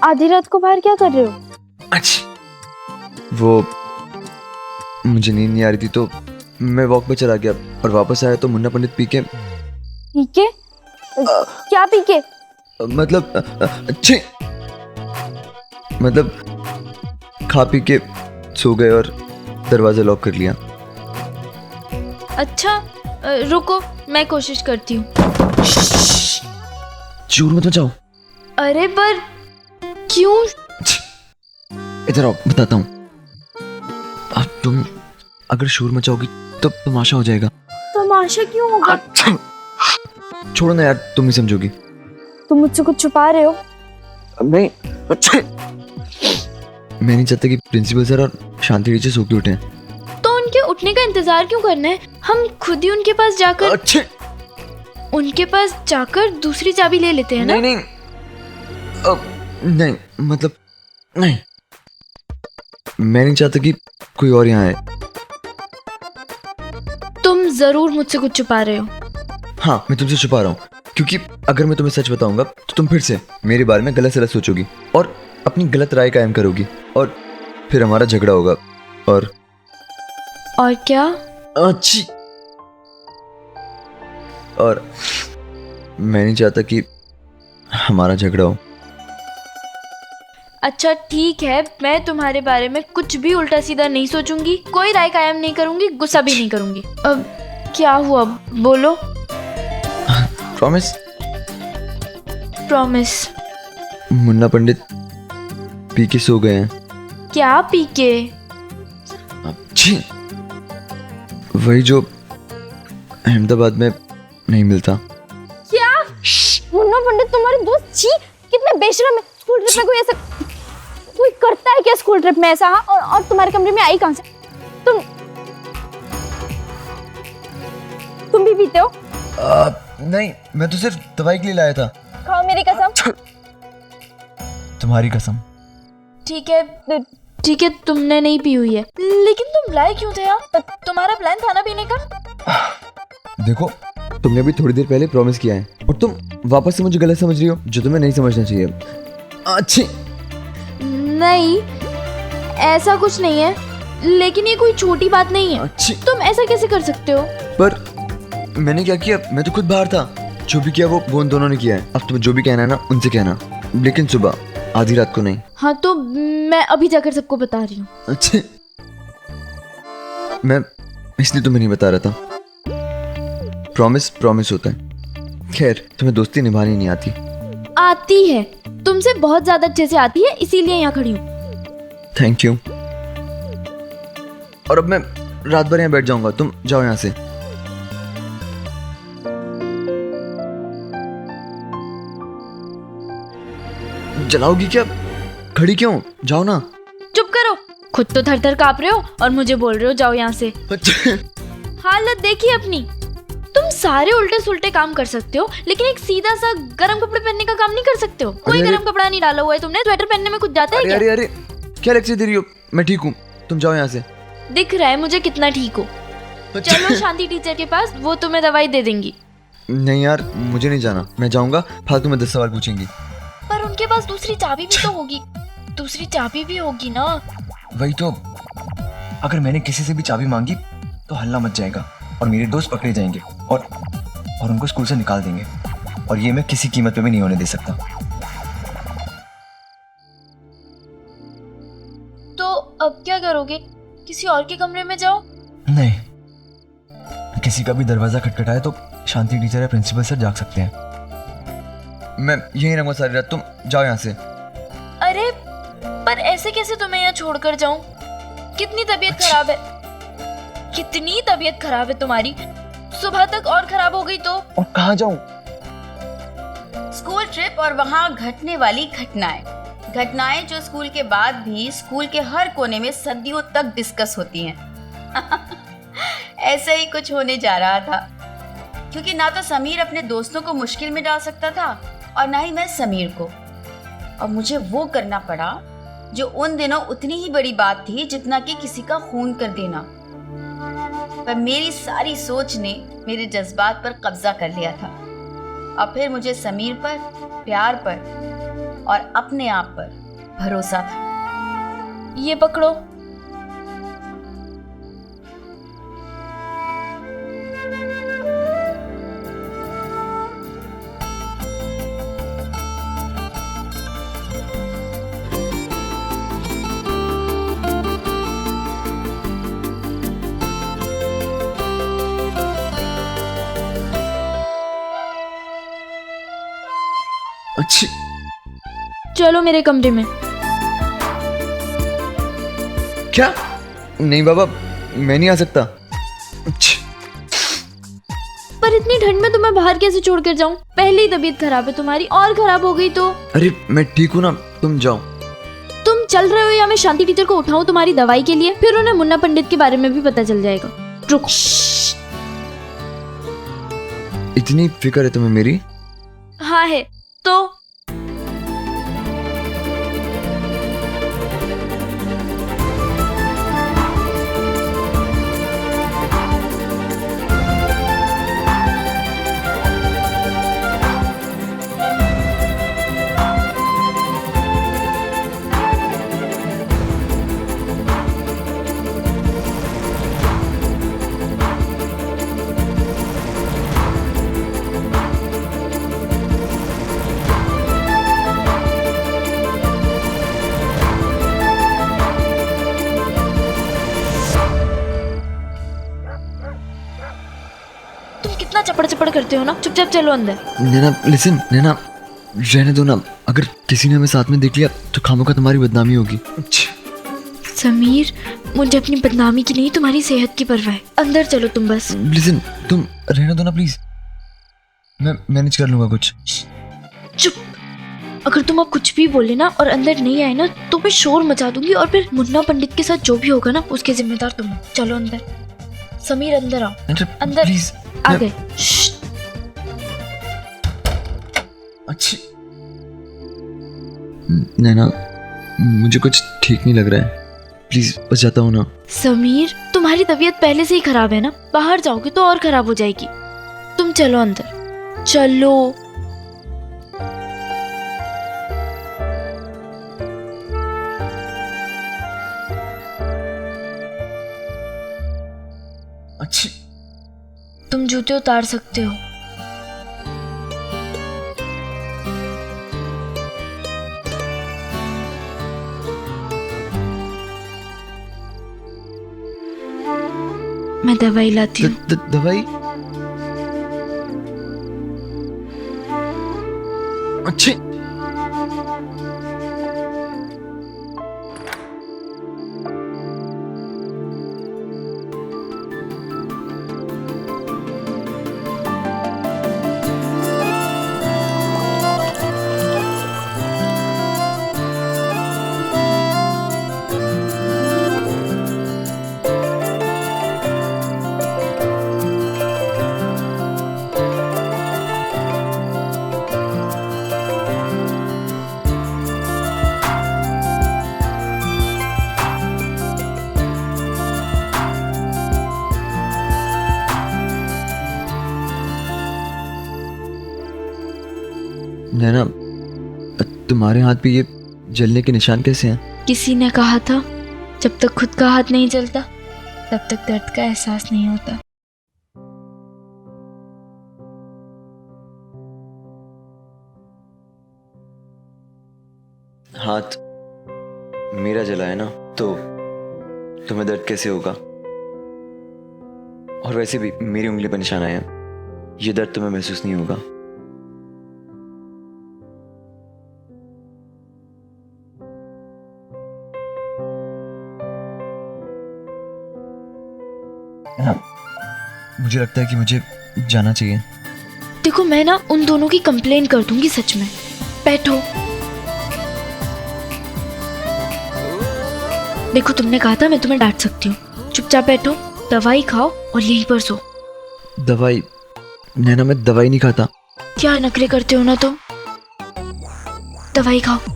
आधी रात को बाहर क्या कर रहे हो? अच्छा, वो मुझे नींद नहीं आ रही थी तो मैं वॉक पे चला गया और वापस आया तो मुन्ना पंडित पी के क्या पी के? मतलब अच्छे मतलब खा पी के सो गए और दरवाजा लॉक कर लिया। अच्छा रुको, मैं कोशिश करती हूँ। चोर मत जाओ। अरे पर क्यों? इधर आओ, बताता हूँ। अब तुम अगर शोर मचाओगी तो तमाशा हो जाएगा। तमाशा क्यों होगा? छोड़ो ना यार, तुम नहीं समझोगी। तुम मुझसे कुछ छुपा रहे हो? नहीं, मैं नहीं चाहता कि प्रिंसिपल सर और शांति टीचर सो के उठे। तो उनके उठने का इंतजार क्यों करना है? हम खुद ही उनके पास जाकर दूसरी चाबी ले लेते हैं ना? नहीं नहीं, मतलब नहीं, मैं नहीं चाहता कि कोई और यहाँ आए। तुम जरूर मुझसे कुछ छुपा रहे हो। हाँ, मैं तुमसे छुपा रहा हूँ क्योंकि अगर मैं तुम्हें सच बताऊंगा तो तुम फिर से मेरे बारे में गलत सलत सोचोगी और अपनी गलत राय कायम करोगी और फिर हमारा झगड़ा होगा। और क्या? अच्छी, और मैं नहीं चाहता कि हमारा झगड़ा हो। अच्छा ठीक है, मैं तुम्हारे बारे में कुछ भी उल्टा सीधा नहीं सोचूंगी, कोई राय कायम नहीं करूंगी, गुस्सा भी नहीं करूंगी। अब क्या हुआ, बोलो। प्रॉमिस? प्रॉमिस। मुन्ना पंडित पी के सो गए हैं। क्या पी के? अच्छी, वही जो अहमदाबाद में नहीं मिलता। क्या? मुन्ना पंडित तुम्हारे दोस्त? छी, कितने बेशरम है। स्कूल ट्रिप में कोई करता है क्या स्कूल ट्रिप में ऐसा? हाँ, और तुम्हारे कमरे में आई कहां से? तुम भी पीते हो? नहीं, मैं तो सिर्फ दवाई के लिए लाया था। खाओ मेरी कसम। तुम्हारी कसम। ठीक है, तुमने नहीं पी हुई है, लेकिन तुम लाए क्यों थे यार? तुम्हारा प्लान था ना पीने का? देखो, तुमने भी थोड़ी देर पहले प्रॉमिस किया है और तुम वापस से मुझे गलत समझ रही हो, जो तुम्हें नहीं समझना चाहिए। अच्छी नहीं, ऐसा कुछ नहीं है, लेकिन ये कोई छोटी बात नहीं है। अच्छी, तुम ऐसा कैसे कर सकते हो? पर मैंने क्या किया? मैं तो खुद बाहर था। जो भी किया वो उन दोनों ने किया है। अब तुम्हें जो भी कहना है ना उनसे कहना, लेकिन सुबह, आधी रात को नहीं। हाँ तो मैं अभी जाकर सबको बता रही हूँ। अच्छा, मैं इसलिए तुम्हें नहीं बता रहा था। प्रॉमिस होता है। खैर, तुम्हें दोस्ती निभानी नहीं आती। आती है, तुमसे बहुत ज्यादा अच्छे से आती है, इसीलिए यहाँ खड़ी हूँ। Thank you. और अब मैं रात भर यहाँ बैठ जाऊंगा, तुम जाओ यहाँ से। जलाओगी क्या? खड़ी क्यों? जाओ ना। चुप करो, खुद तो थर थर कांप रहे हो और मुझे बोल रहे हो जाओ यहाँ से। हालत देखिए अपनी। तुम सारे उल्टे सुल्टे काम कर सकते हो, लेकिन एक सीधा सा गरम कपड़े पहनने का काम नहीं कर सकते हो। कोई गरम कपड़ा नहीं डाला हुआ है तुमने, स्वेटर पहनने में कुछ जाता है क्या? अरे क्या लेक्चर दे रही हो? मैं ठीक हूँ, तुम जाओ यहाँ से। दिख रहा है मुझे कितना ठीक हो। चलो शांति टीचर के पास, वो तुम्हें दवाई दे देंगी। नहीं यार, मुझे नहीं जाना। मैं जाऊंगा, फालतू में 10 सवाल पूछेंगी। पर उनके पास दूसरी चाबी भी तो होगी। दूसरी चाबी भी होगी ना? वही तो, अगर मैंने किसी से भी चाबी मांगी तो हल्ला मच जाएगा और मेरे दोस्त पकड़े जाएंगे और उनको स्कूल से निकाल देंगे, और ये मैं किसी कीमत पे भी नहीं होने दे सकता। तो अब क्या करोगे? किसी और के कमरे में जाओ। नहीं, किसी का भी दरवाजा खटखटाए तो शांति टीचर या प्रिंसिपल सर जाग सकते हैं। मैं यहीं रहूंगा सारी रात, तुम जाओ यहाँ से। अरे पर ऐसे कैसे तुम्हें यहाँ छोड़कर जाऊं? कितनी तबीयत खराब है, कितनी तबीयत खराब है तुम्हारी। सुबह तक और खराब हो गई तो? और कहाँ जाऊं? स्कूल ट्रिप और वहाँ घटने वाली घटनाएं जो स्कूल के बाद भी स्कूल के हर कोने में सदियों तक डिस्कस होती हैं। ऐसा ही कुछ होने जा रहा था, क्योंकि ना तो समीर अपने दोस्तों को मुश्किल में डाल सकता था और ना ही मैं समीर को। और मुझे वो करना पड़ा जो उन दिनों उतनी ही बड़ी बात थी जितना कि किसी का खून कर देना। पर मेरी सारी सोच ने मेरे जज्बात पर कब्जा कर लिया था और फिर मुझे समीर पर, प्यार पर और अपने आप पर भरोसा था। ये पकड़ो। अच्छी। चलो मेरे कमरे में। क्या? नहीं बाबा, मैं नहीं आ सकता। अच्छी। पर इतनी ठंड में तुम्हें बाहर कैसे छोड़ कर जाऊं? पहले ही तबीयत खराब है तुम्हारी, और खराब हो गई तो। अरे मैं ठीक हूँ ना, तुम जाओ। तुम चल रहे हो या मैं शांति टीचर को उठाऊं तुम्हारी दवाई के लिए? फिर उन्हें मुन्ना पंडित के बारे में भी पता चल जाएगा। रुको। इतनी फिक्र है तुम्हें मेरी? हाँ है तो। तुम कितना चपड़ चपड़ करते हो ना। चुपचाप चलो अंदर। नैना लिसन, नैना रहने दो ना। अगर किसी ने हमें साथ में देख लिया तो खामोखा तुम्हारी बदनामी होगी। समीर, मुझे अपनी बदनामी की नहीं तुम्हारी सेहत की परवाह है। अंदर चलो तुम बस। लिसन, तुम रहने दो ना प्लीज, मैं मैनेज कर लूंगा कुछ। चुप। अगर तुम अब कुछ भी बोले ना और अंदर नहीं आए ना तो मैं शोर मचा दूंगी, और फिर मुन्ना पंडित के साथ जो भी होगा ना उसके जिम्मेदार तुम हो। चलो अंदर। समीर अंदर आओ। अंदर। प्लीज। आ गए। श्श्श। अच्छी। नैना, मुझे कुछ ठीक नहीं लग रहा है, प्लीज बस जाता हूँ ना। समीर, तुम्हारी तबीयत पहले से ही खराब है ना, बाहर जाओगे तो और खराब हो जाएगी। तुम चलो अंदर। चलो। अच्छी। तुम जूते उतार सकते हो। मैं दवाई लाती हूँ। दवाई? अच्छी। नैना, तुम्हारे हाथ पे ये जलने के निशान कैसे हैं? किसी ने कहा था जब तक खुद का हाथ नहीं जलता तब तक दर्द का एहसास नहीं होता। हाथ मेरा जला है ना, तो तुम्हें दर्द कैसे होगा? और वैसे भी मेरी उंगली पर निशान आया, ये दर्द तुम्हें महसूस नहीं होगा। मुझे लगता है कि मुझे जाना चाहिए। देखो, मैं ना उन दोनों की कंप्लेन कर दूंगी सच में। बैठो। देखो, तुमने कहा था मैं तुम्हें डांट सकती हूँ। चुपचाप बैठो, दवाई खाओ और यहीं पर सो। दवाई? नैना, मैं दवाई नहीं खाता। क्या नखरे करते हो ना तुम। दवाई खाओ।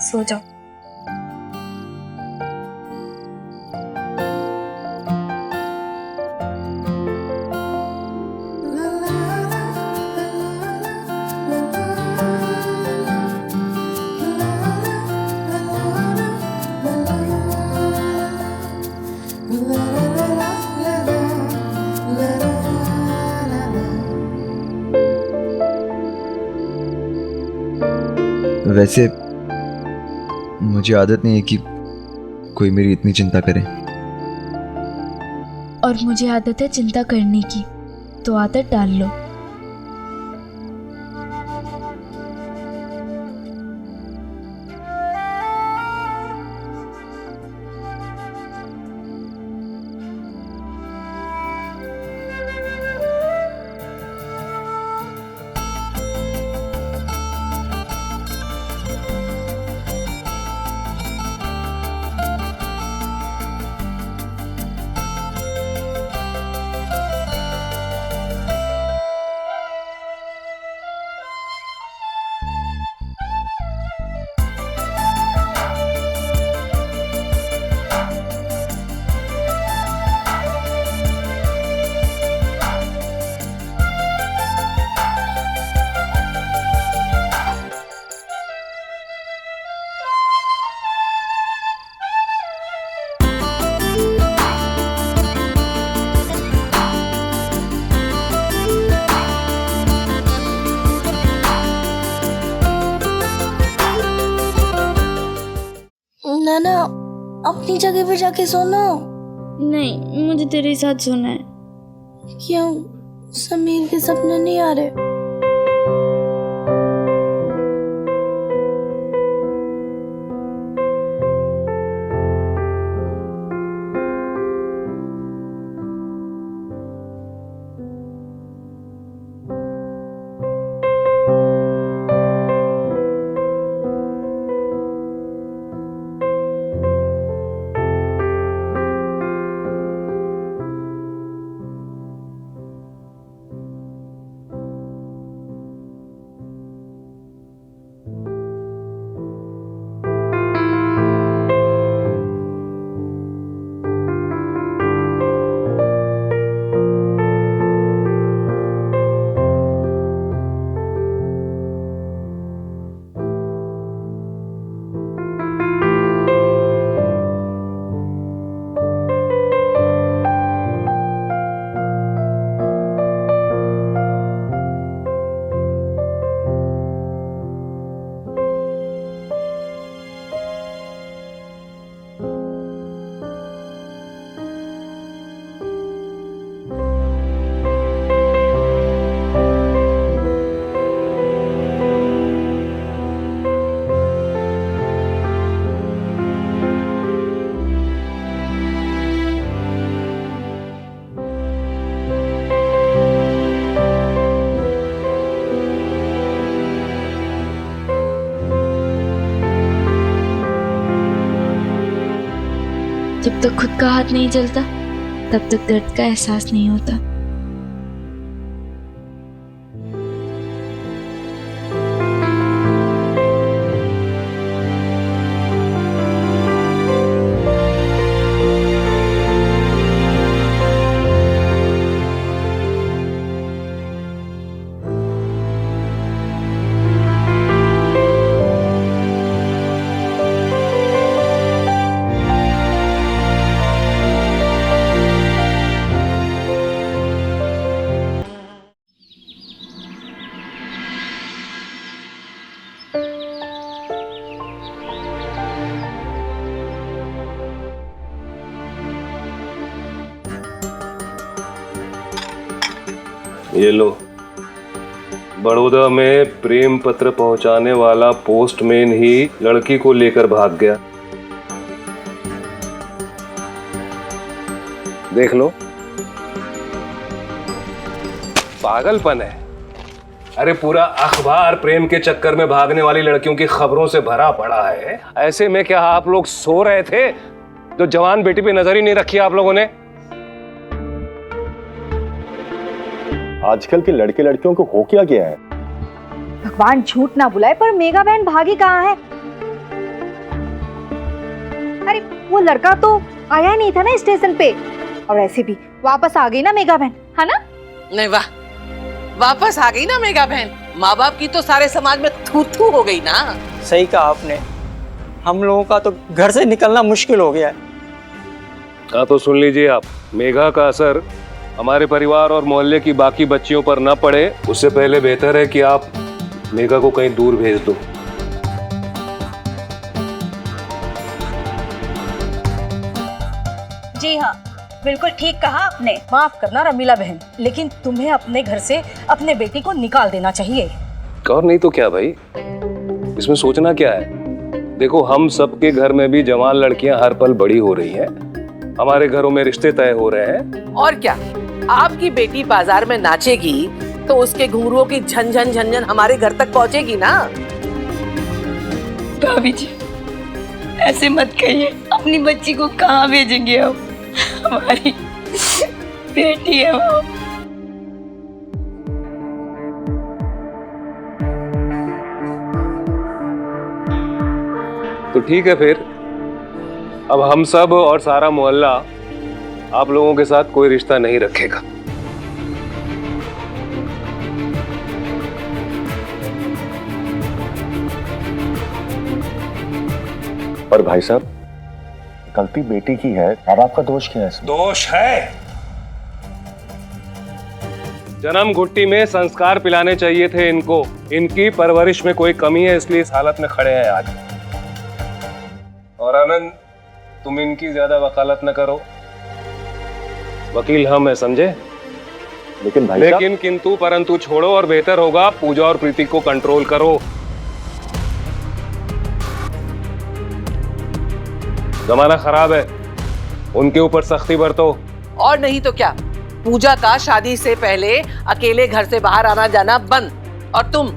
सो जाओ। वैसे मुझे आदत नहीं है कि कोई मेरी इतनी चिंता करे। और मुझे आदत है चिंता करने की, तो आदत डाल लो। नाना अपनी जगह पे जाके सोना। नहीं, मुझे तेरे साथ सोना है। क्यों, समीर के सपने नहीं आ रहे? जब तक खुद का हाथ नहीं चलता तब तक दर्द का एहसास नहीं होता। ये लो, बड़ौदा में प्रेम पत्र पहुंचाने वाला पोस्टमैन ही लड़की को लेकर भाग गया। देख लो, पागलपन है। अरे पूरा अखबार प्रेम के चक्कर में भागने वाली लड़कियों की खबरों से भरा पड़ा है। ऐसे में क्या आप लोग सो रहे थे जो जवान बेटी पे नजर ही नहीं रखी आप लोगों ने? आजकल के लड़के लड़कियों को हो क्या गया है? भगवान झूठ ना बुलाए, पर मेगा बहन भागी कहाँ है? अरे वो लड़का तो आया ही नहीं था ना स्टेशन पे, और ऐसे भी वापस आ गई ना मेघा बहन, है ना? नहीं वाह, वापस आ गई ना मेघा बहन। माँ बाप की तो सारे समाज में थू थू हो गई ना। सही कहा आपने, हम लोगों का तो घर से निकलना मुश्किल हो गया है। हाँ तो सुन लीजिए आप, मेघा का असर हमारे परिवार और मोहल्ले की बाकी बच्चियों पर न पड़े, उससे पहले बेहतर है कि आप मेघा को कहीं दूर भेज दो। जी हाँ, बिल्कुल ठीक कहा आपने। माफ करना रमीला बहन, लेकिन तुम्हें अपने घर से अपने बेटी को निकाल देना चाहिए। और नहीं तो क्या भाई, इसमें सोचना क्या है? देखो, हम सबके घर में भी जवान लड़कियां हर पल बड़ी हो रही हैं, हमारे घरों में रिश्ते तय हो रहे हैं। और क्या, आपकी बेटी बाजार में नाचेगी तो उसके घुंघरुओं की झंझन झंझन हमारे घर तक पहुंचेगी ना। भाभी जी ऐसे मत कहिए, अपनी बच्ची को कहाँ भेजेंगे हम? हमारी बेटी है वो। तो ठीक है फिर, अब हम सब और सारा मोहल्ला आप लोगों के साथ कोई रिश्ता नहीं रखेगा। पर भाई साहब, गलती बेटी की है, अब आपका दोष क्या है इसमें? दोष है, जन्म घुट्टी में संस्कार पिलाने चाहिए थे इनको। इनकी परवरिश में कोई कमी है, इसलिए इस हालत में खड़े हैं आज। और आनंद, तुम इनकी ज्यादा वकालत न करो, वकील हम है, समझे? लेकिन भाई साहब, लेकिन किंतु परंतु छोड़ो, और बेहतर होगा पूजा और प्रीति को कंट्रोल करो। जमाना खराब है, उनके ऊपर सख्ती बरतो। और नहीं तो क्या, पूजा का शादी से पहले अकेले घर से बाहर आना जाना बंद। और तुम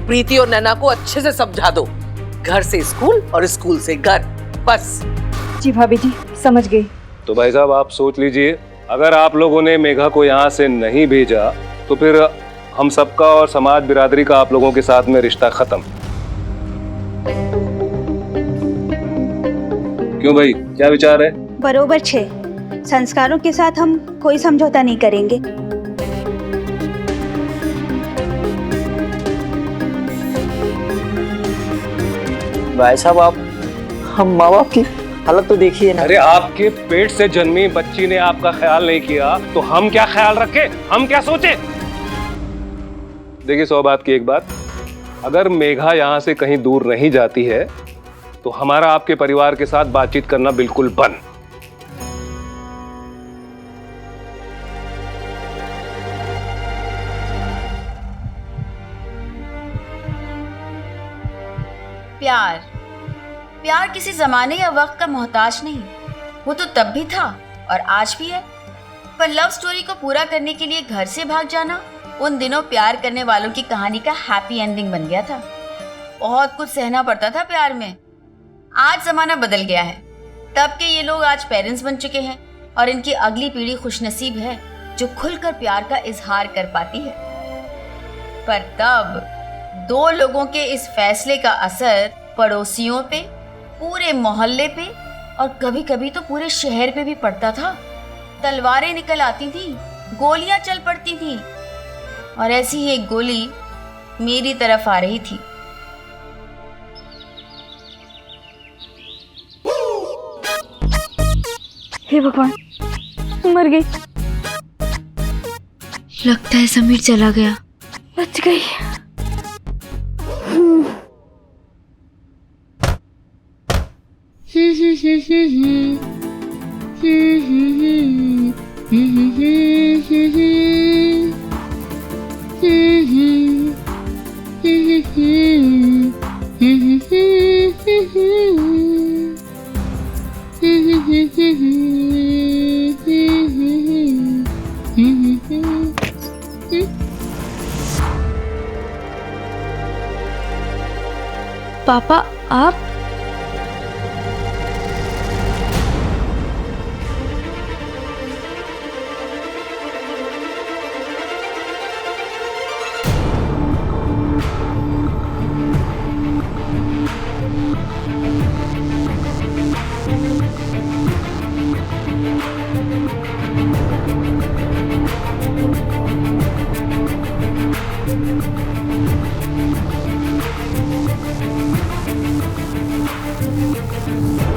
प्रीति और नैना को अच्छे से समझा दो, घर से स्कूल और स्कूल से घर, बस। जी भाभी जी, समझ गई। तो भाई साहब आप सोच लीजिए, अगर आप लोगों ने मेघा को यहाँ से नहीं भेजा तो फिर हम सबका और समाज बिरादरी का आप लोगों के साथ में रिश्ता खत्म। क्यों भाई, क्या विचार है? बरोबर छे, संस्कारों के साथ हम कोई समझौता नहीं करेंगे। भाई साहब, आप हम माँ बाप की हालत तो देखिए ना। अरे आपके पेट से जन्मी बच्ची ने आपका ख्याल नहीं किया तो हम क्या ख्याल रखें, हम क्या सोचे? देखिए 100 बात की एक बात, अगर मेघा यहाँ से कहीं दूर नहीं जाती है तो हमारा आपके परिवार के साथ बातचीत करना बिल्कुल बंद। प्यार, प्यार किसी जमाने या वक्त का मोहताज नहीं। वो तो तब भी था और आज भी है। पर लव स्टोरी को पूरा करने के लिए घर से भाग जाना उन दिनों प्यार करने वालों की कहानी का हैप्पी एंडिंग बन गया था। बहुत कुछ सहना पड़ता था प्यार में। आज जमाना बदल गया है। तब के ये लोग आज पेरेंट्स बन चुके हैं और इनकी अगली पीढ़ी खुशनसीब है जो खुलकर प्यार का इजहार कर पाती है। पर तब 2 लोगों के इस फैसले का असर पड़ोसियों पे, पूरे मोहल्ले पे और कभी कभी तो पूरे शहर पे भी पड़ता था। तलवारें निकल आती थी, गोलियां चल पड़ती थी, और ऐसी ही एक गोली मेरी तरफ आ रही थी। हे भगवान, मर गई। लगता है समीर चला गया। बच गई। पापा, आप? है।